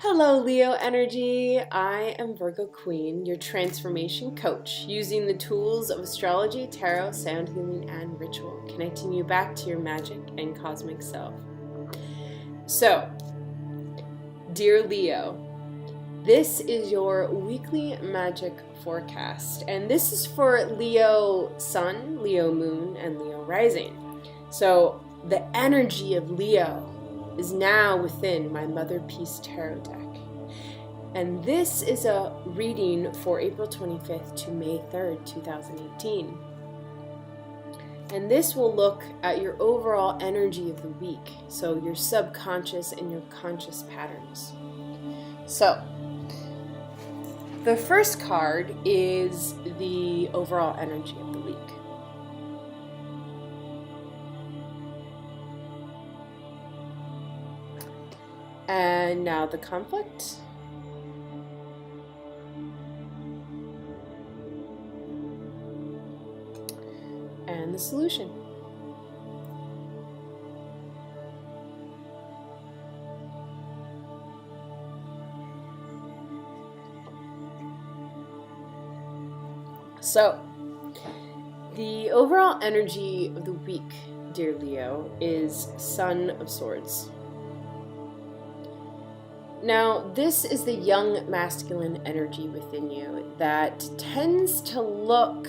Hello, Leo energy. I am Virgo Queen, your transformation coach, using the tools of astrology, tarot, sound healing, and ritual, connecting you back to your magic and cosmic self. So, dear Leo, this is your weekly magic forecast, and this is for Leo Sun, Leo Moon, and Leo Rising. So, the energy of Leo is now within my Mother Peace Tarot deck. And this is a reading for April 25th to May 3rd, 2018. And this will look at your overall energy of the week, so your subconscious and your conscious patterns. So, the first card is the overall energy of the week. And now the conflict. And the solution. So, the overall energy of the week, dear Leo, is Sun of Swords. Now, this is the young masculine energy within you that tends to look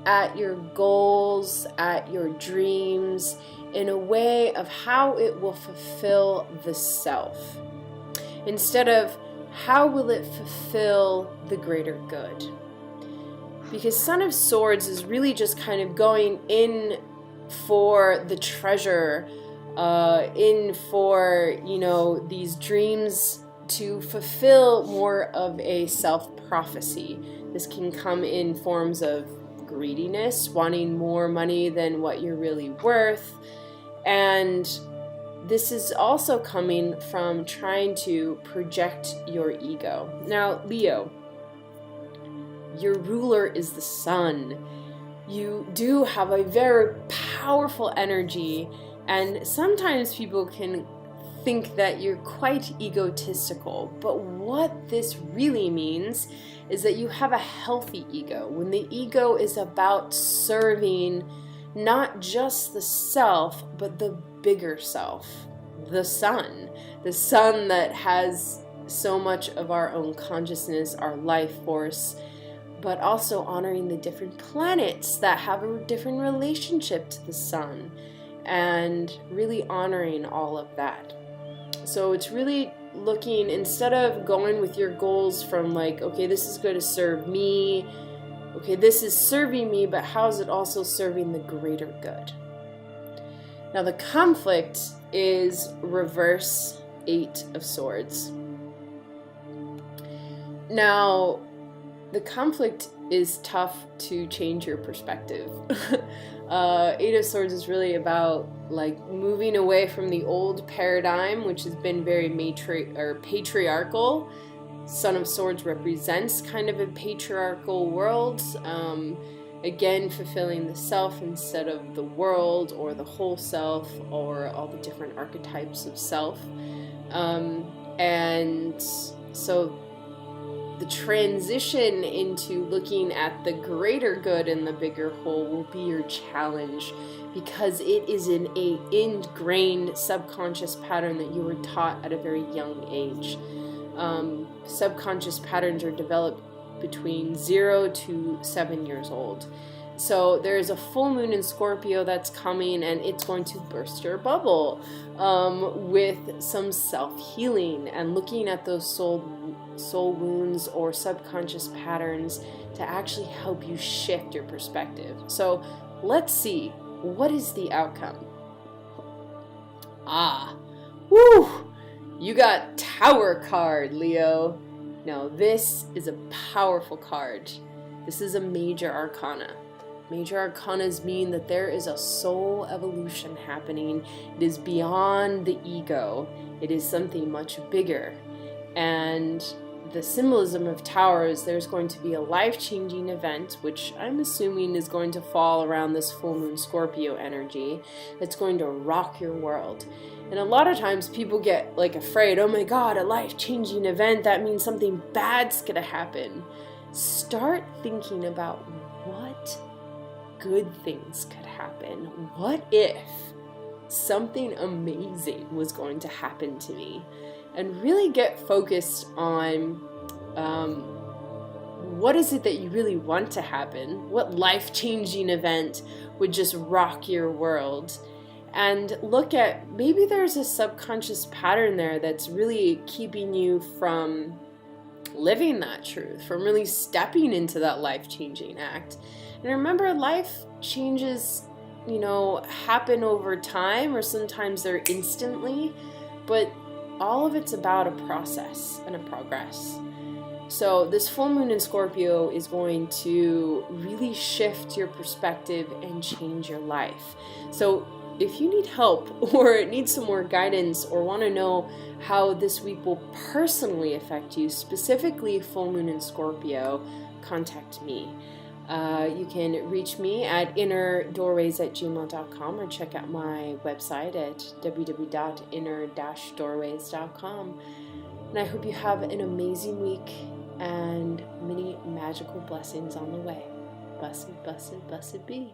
at your goals, at your dreams, in a way of how it will fulfill the self, instead of how will it fulfill the greater good. Because Sun of Swords is really just kind of going in for the treasure, in for, these dreams to fulfill more of a self-prophecy. This can come in forms of greediness, wanting more money than what you're really worth. And this is also coming from trying to project your ego. Now, Leo, your ruler is the sun. You do have a very powerful energy, and sometimes people can think that you're quite egotistical, but what this really means is that you have a healthy ego. When the ego is about serving not just the self, but the bigger self, the sun that has so much of our own consciousness, our life force, but also honoring the different planets that have a different relationship to the sun, and really honoring all of that. So it's really looking, instead of going with your goals from like, okay, this is going to serve me, okay, this is serving me, but how is it also serving the greater good? Now the conflict is reverse 8 of Swords. Now, the conflict is tough to change your perspective. 8 of Swords is really about like moving away from the old paradigm, which has been very patriarchal. Sun of Swords represents kind of a patriarchal world. Again, fulfilling the self instead of the world or the whole self or all the different archetypes of self. And so the transition into looking at the greater good and the bigger whole will be your challenge, because it is an ingrained subconscious pattern that you were taught at a very young age. Subconscious patterns are developed between 0 to 7 years old. So there's a full moon in Scorpio that's coming, and it's going to burst your bubble with some self-healing and looking at those soul wounds or subconscious patterns to actually help you shift your perspective. So let's see, what is the outcome? Woo! You got Tower card, Leo. Now this is a powerful card. This is a major arcana. Major arcanas mean that there is a soul evolution happening. It is beyond the ego. It is something much bigger. And the symbolism of towers, there's going to be a life-changing event, which I'm assuming is going to fall around this full moon Scorpio energy, that's going to rock your world. And a lot of times people get like afraid, oh my God, a life-changing event, that means something bad's gonna happen. Start thinking about what good things could happen. What if something amazing was going to happen to me? And really get focused on what is it that you really want to happen? What life-changing event would just rock your world? And look at, maybe there's a subconscious pattern there that's really keeping you from living that truth, from really stepping into that life-changing act. And remember, life changes, happen over time, or sometimes they're instantly, but all of it's about a process and a progress. So this full moon in Scorpio is going to really shift your perspective and change your life. So if you need help or need some more guidance or want to know how this week will personally affect you, specifically full moon in Scorpio, contact me. You can reach me at innerdoorways@gmail.com or check out my website at www.inner-doorways.com. And I hope you have an amazing week and many magical blessings on the way. Blessed, blessed, blessed be.